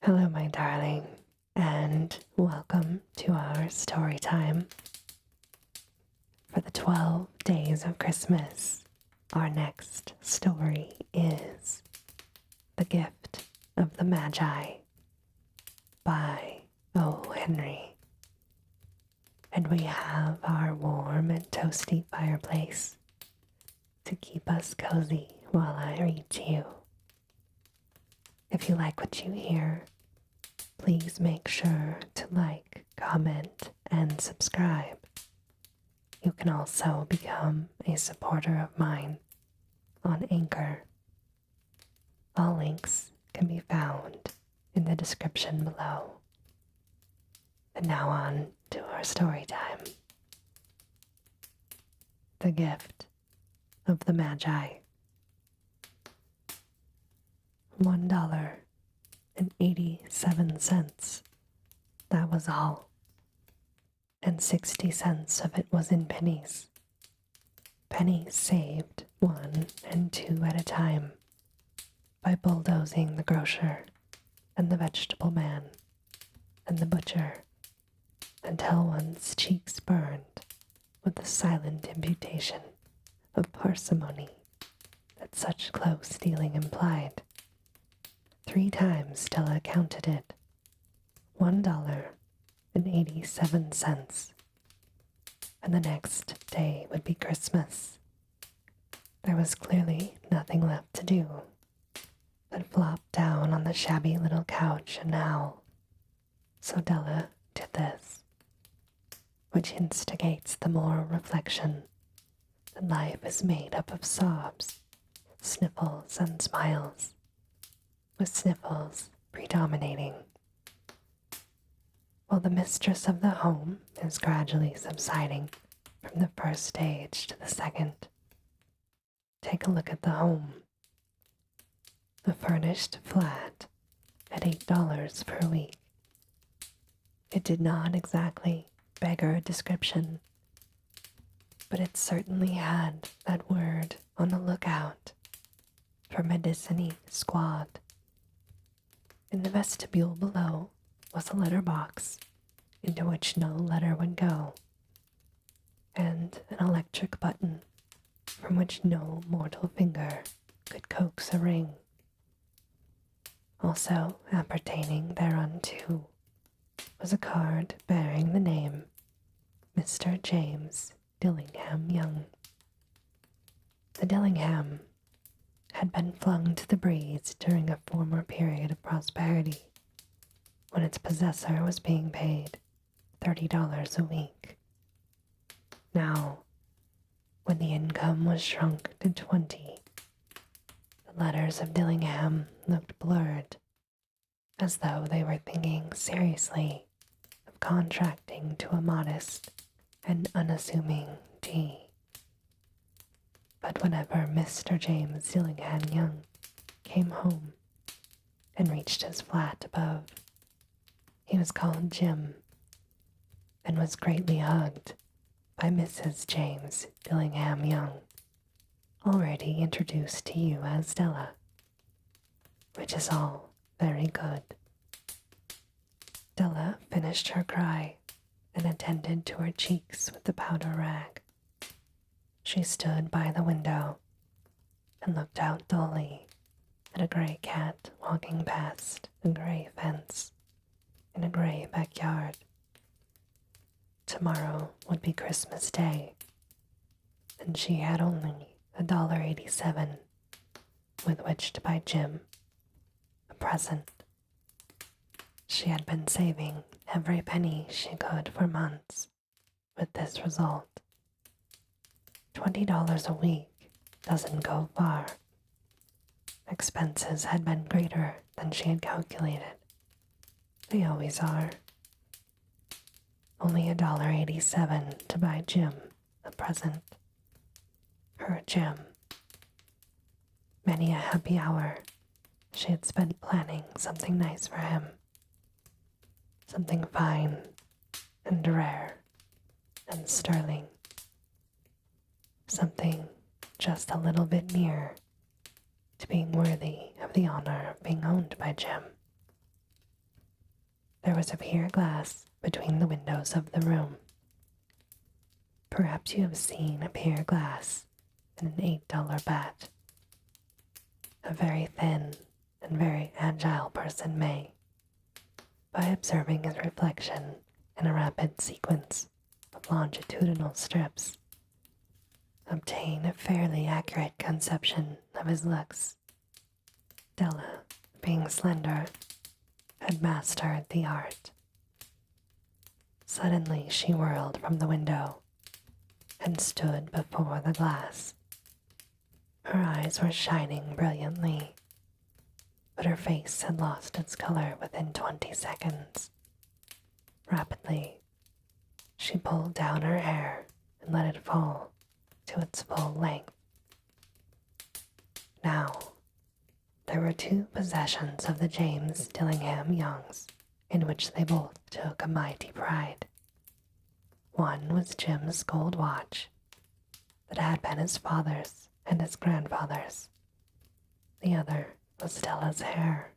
Hello, my darling, and welcome to our story time. For the 12 days of Christmas, our next story is The Gift of the Magi by O. Henry. And we have our warm and toasty fireplace to keep us cozy while I read to you. If you like what you hear, please make sure to like, comment, and subscribe. You can also become a supporter of mine on Anchor. All links can be found in the description below. And now on to our story time. The Gift of the Magi. $1.87. That was all. And 60 cents of it was in pennies. Pennies saved 1 and 2 at a time by bulldozing the grocer and the vegetable man and the butcher until one's cheeks burned with the silent imputation of parsimony that such close dealing implied. 3 times Stella counted it. $1.87. And the next day would be Christmas. There was clearly nothing left to do but flop down on the shabby little couch and howl. So Della did this, which instigates the moral reflection that life is made up of sobs, sniffles, and smiles, with sniffles predominating. While the mistress of the home is gradually subsiding from the first stage to the second. Take a look at the home. A furnished flat at $8 per week. It did not exactly beggar a description, but it certainly had that word on the lookout for medicine-y squad. In the vestibule below was a letter box into which no letter would go, and an electric button from which no mortal finger could coax a ring. Also appertaining thereunto was a card bearing the name Mr. James Dillingham Young. The Dillingham had been flung to the breeze during a former period of prosperity, when its possessor was being paid $30 a week. Now, when the income was shrunk to 20, the letters of Dillingham looked blurred, as though they were thinking seriously of contracting to a modest and unassuming D. But whenever Mr. James Dillingham Young came home and reached his flat above, he was called Jim, and was greatly hugged by Mrs. James Dillingham Young, already introduced to you as Della, which is all very good. Della finished her cry and attended to her cheeks with the powder rag. She stood by the window and looked out dully at a gray cat walking past a gray fence in a gray backyard. Tomorrow would be Christmas Day, and she had only $1.87 with which to buy Jim a present. She had been saving every penny she could for months, with this result. $20 a week doesn't go far. Expenses had been greater than she had calculated. They always are. Only $1.87 to buy Jim a present. Her Jim. Many a happy hour she had spent planning something nice for him. Something fine and rare and sterling. Something just a little bit near to being worthy of the honor of being owned by Jim. There was a pier glass between the windows of the room. Perhaps you have seen a pier glass in an $8 bat. A very thin and very agile person may, by observing his reflection in a rapid sequence of longitudinal strips, obtain a fairly accurate conception of his looks. Della, being slender, had mastered the art. Suddenly she whirled from the window and stood before the glass. Her eyes were shining brilliantly, but her face had lost its color within 20 seconds. Rapidly, she pulled down her hair and let it fall to its full length. Now, there were two possessions of the James Dillingham Youngs in which they both took a mighty pride. One was Jim's gold watch that had been his father's and his grandfather's. The other was Stella's hair.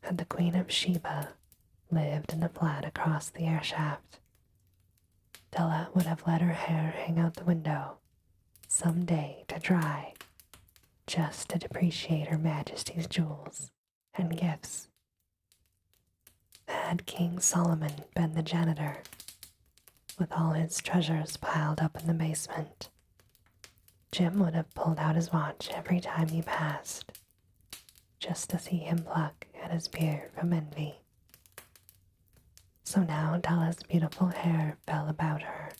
Had the Queen of Sheba lived in the flat across the air shaft, Della would have let her hair hang out the window some day to dry, just to depreciate Her Majesty's jewels and gifts. Had King Solomon been the janitor, with all his treasures piled up in the basement, Jim would have pulled out his watch every time he passed, just to see him pluck at his beard from envy. So now Della's beautiful hair fell about her,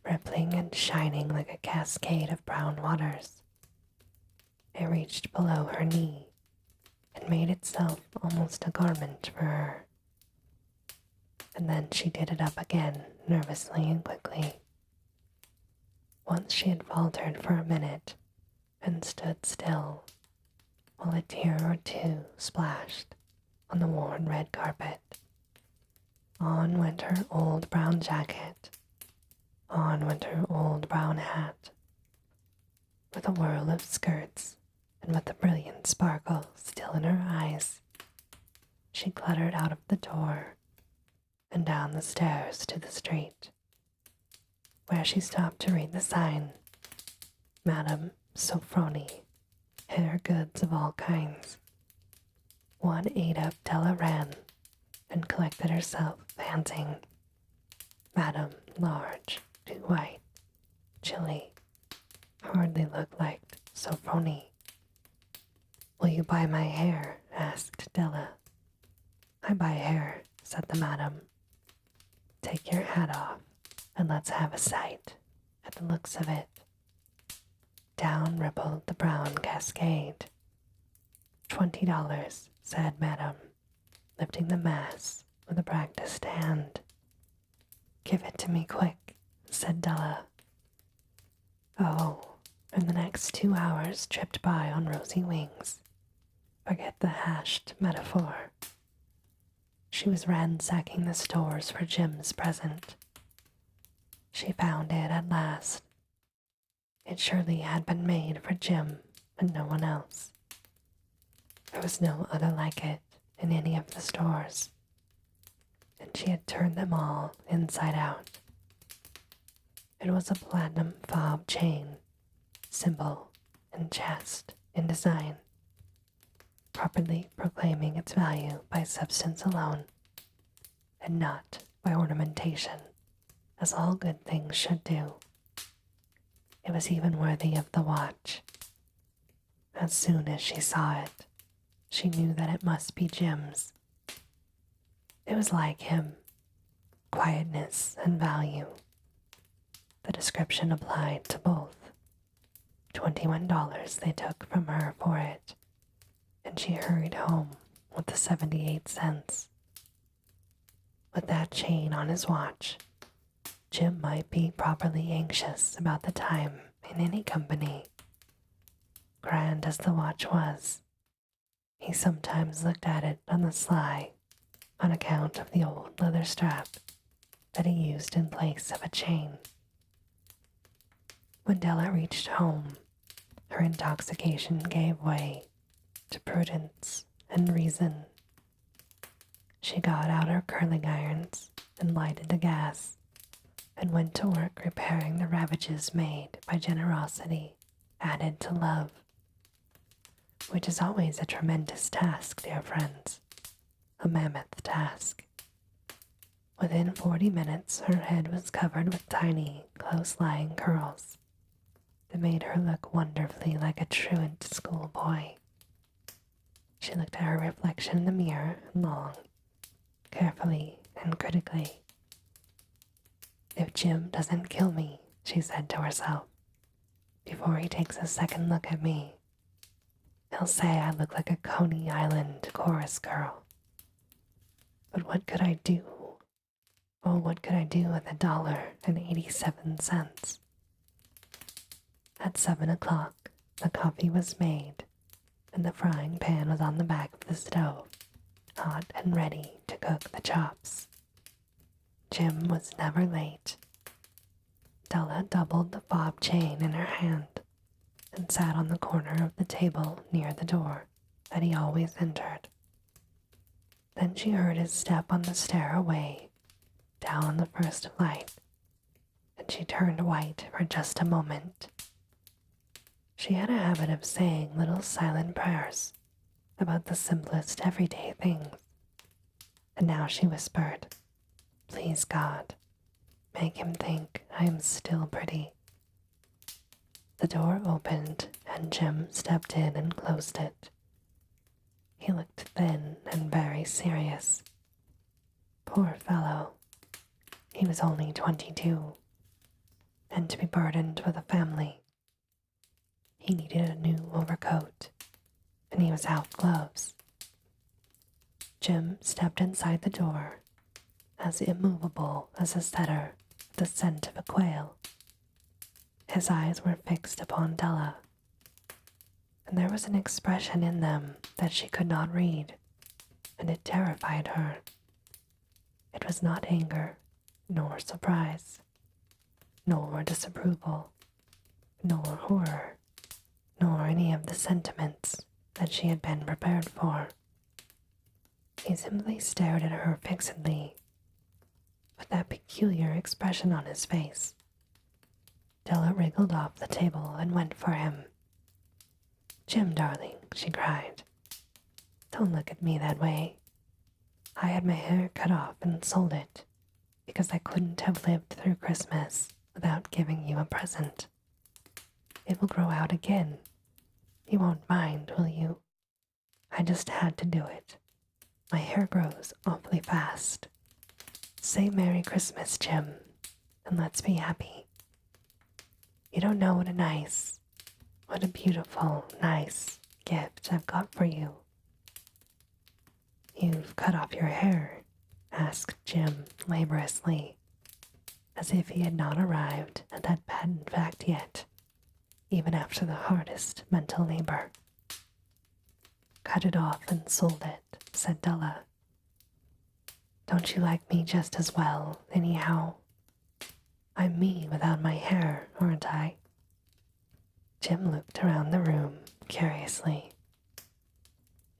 rippling and shining like a cascade of brown waters. It reached below her knee and made itself almost a garment for her. And then she did it up again nervously and quickly. Once she had faltered for a minute and stood still while a tear or two splashed on the worn red carpet. On went her old brown jacket. On went her old brown hat. With a whirl of skirts and with the brilliant sparkle still in her eyes, she cluttered out of the door and down the stairs to the street, where she stopped to read the sign, Madame Sofroni, hair goods of all kinds. One ate up Della ran and collected herself, panting, Madame large, too white, chilly, hardly looked like Sofroni. Will you buy my hair? Asked Della. I buy hair, said the madam. Take your hat off, and let's have a sight at the looks of it. Down rippled the brown cascade. $20, said madam, lifting the mass with a practiced hand. Give it to me quick, said Della. Oh, and the next 2 hours tripped by on rosy wings. Forget the hashed metaphor. She was ransacking the stores for Jim's present. She found it at last. It surely had been made for Jim and no one else. There was no other like it in any of the stores, and she had turned them all inside out. It was a platinum fob chain, symbol, and chest in design, properly proclaiming its value by substance alone, and not by ornamentation, as all good things should do. It was even worthy of the watch. As soon as she saw it, she knew that it must be Jim's. It was like him, quietness and value. The description applied to both. $21 they took from her for it, and she hurried home with the 78 cents. With that chain on his watch, Jim might be properly anxious about the time in any company. Grand as the watch was, he sometimes looked at it on the sly on account of the old leather strap that he used in place of a chain. When Della reached home, her intoxication gave way to prudence and reason. She got out her curling irons and lighted the gas and went to work repairing the ravages made by generosity added to love, which is always a tremendous task, dear friends, a mammoth task. Within 40 minutes, her head was covered with tiny, close-lying curls that made her look wonderfully like a truant schoolboy. She looked at her reflection in the mirror long, carefully and critically. If Jim doesn't kill me, she said to herself, before he takes a second look at me, he'll say I look like a Coney Island chorus girl. But what could I do? Oh, what could I do with $1.87? At 7 o'clock, the coffee was made, and the frying pan was on the back of the stove, hot and ready to cook the chops. Jim was never late. Della doubled the fob chain in her hand and sat on the corner of the table near the door that he always entered. Then she heard his step on the stairway down the first flight, and she turned white for just a moment. She had a habit of saying little silent prayers about the simplest everyday things, and now she whispered, "Please God, make him think I am still pretty." The door opened and Jim stepped in and closed it. He looked thin and very serious. Poor fellow. He was only 22, and to be burdened with a family. He needed a new overcoat, and he was out of gloves. Jim stepped inside the door, as immovable as a setter with the scent of a quail. His eyes were fixed upon Della, and there was an expression in them that she could not read, and it terrified her. It was not anger, nor surprise, nor disapproval, nor horror, nor any of the sentiments that she had been prepared for. He simply stared at her fixedly, with that peculiar expression on his face. Della wriggled off the table and went for him. "Jim, darling," she cried, "don't look at me that way. I had my hair cut off and sold it, because I couldn't have lived through Christmas without giving you a present. It will grow out again. You won't mind, will you? I just had to do it. My hair grows awfully fast. Say Merry Christmas, Jim, and let's be happy. You don't know what a beautiful, nice gift I've got for you." "You've cut off your hair?" asked Jim laboriously, as if he had not arrived at that patent fact yet, even after the hardest mental labor. "Cut it off and sold it," said Della. "Don't you like me just as well, anyhow? I'm me without my hair, aren't I?" Jim looked around the room curiously.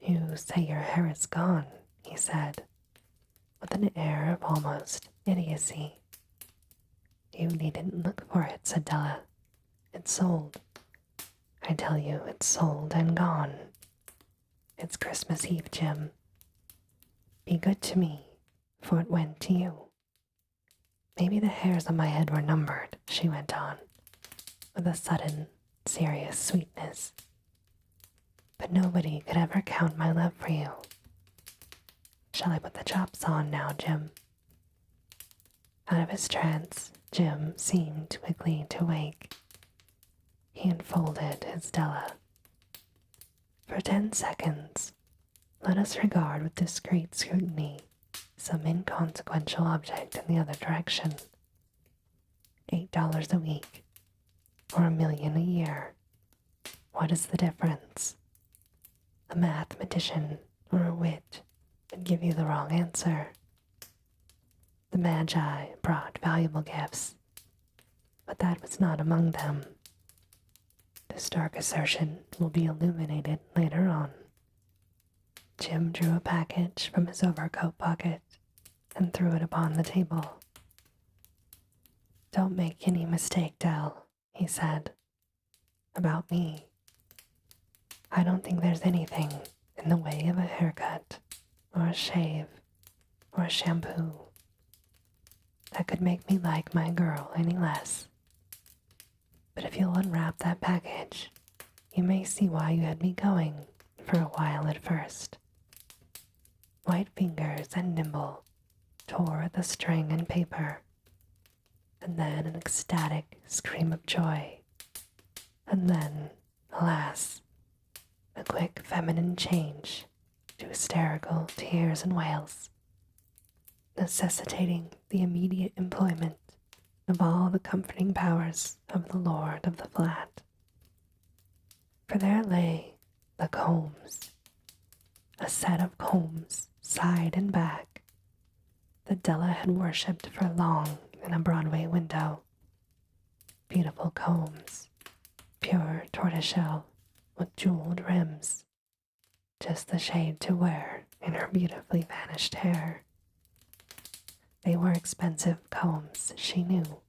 "You say your hair is gone," he said, with an air of almost idiocy. "You needn't look for it," said Della. "It's sold. I tell you, it's sold and gone. It's Christmas Eve, Jim. Be good to me, for it went to you. Maybe the hairs on my head were numbered," she went on, with a sudden, serious sweetness. "But nobody could ever count my love for you. Shall I put the chops on now, Jim?" Out of his trance, Jim seemed quickly to wake. He enfolded his Della. For 10 seconds, let us regard with discreet scrutiny some inconsequential object in the other direction. $8 a week, or $1,000,000 a year. What is the difference? A mathematician or a wit would give you the wrong answer. The Magi brought valuable gifts, but that was not among them. This dark assertion will be illuminated later on. Jim drew a package from his overcoat pocket and threw it upon the table. "Don't make any mistake, Dell," he said, "about me. I don't think there's anything in the way of a haircut, or a shave, or a shampoo that could make me like my girl any less. But if you'll unwrap that package, you may see why you had me going for a while at first." White fingers and nimble tore at the string and paper, and then an ecstatic scream of joy, and then, alas, a quick feminine change to hysterical tears and wails, necessitating the immediate employment of all the comforting powers of the lord of the flat. For there lay the combs, a set of combs side and back that Della had worshipped for long in a Broadway window. Beautiful combs, pure tortoiseshell with jeweled rims, just the shade to wear in her beautifully vanished hair. They were expensive combs, she knew,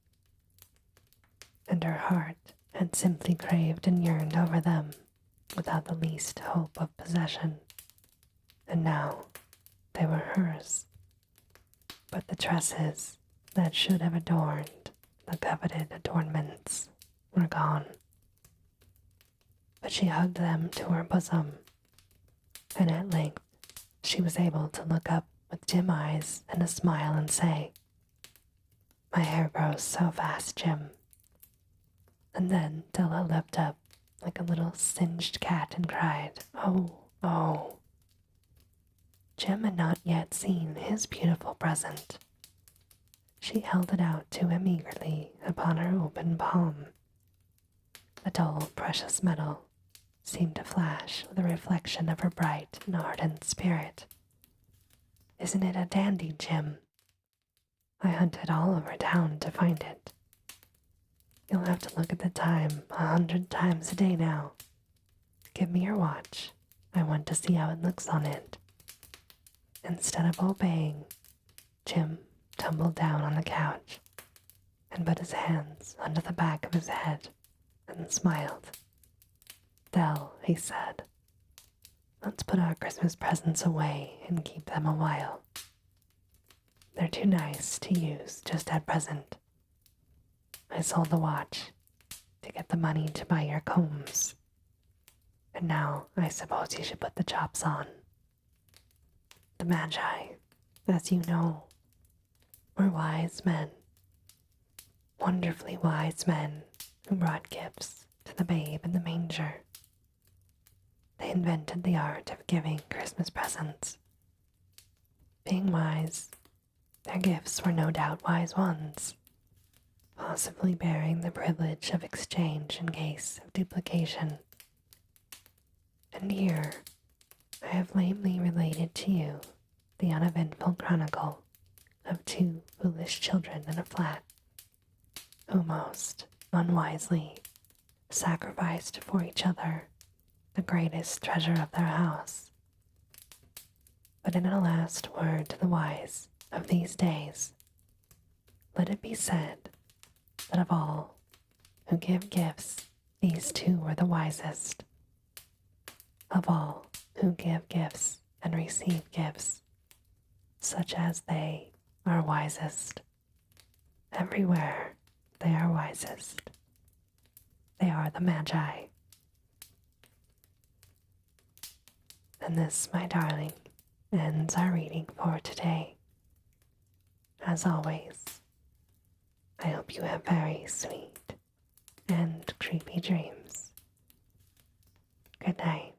and her heart had simply craved and yearned over them without the least hope of possession. And now they were hers. But the tresses that should have adorned the coveted adornments were gone. But she hugged them to her bosom, and at length she was able to look up with dim eyes and a smile and say, "My hair grows so fast, Jim." And then Della leapt up like a little singed cat and cried, "Oh, oh." Jim had not yet seen his beautiful present. She held it out to him eagerly upon her open palm. The dull, precious metal seemed to flash with a reflection of her bright and ardent spirit. "Isn't it a dandy, Jim? I hunted all over town to find it. You'll have to look at the time 100 times a day now. Give me your watch. I want to see how it looks on it." Instead of obeying, Jim tumbled down on the couch and put his hands under the back of his head and smiled. "Dell," he said, "let's put our Christmas presents away and keep them a while. They're too nice to use just at present. I sold the watch to get the money to buy your combs. And now I suppose you should put the chops on. The Magi, as you know, were wise men, wonderfully wise men who brought gifts to the babe in the manger. They invented the art of giving Christmas presents. Being wise, their gifts were no doubt wise ones, possibly bearing the privilege of exchange in case of duplication. And here I have lamely related to you the uneventful chronicle of two foolish children in a flat, who most unwisely sacrificed for each other the greatest treasure of their house. But in a last word to the wise of these days, let it be said that of all who give gifts, these two were the wisest. Of all who give gifts and receive gifts, such as they are wisest. Everywhere they are wisest. They are the Magi. And this, my darling, ends our reading for today. As always, I hope you have very sweet and creepy dreams. Good night.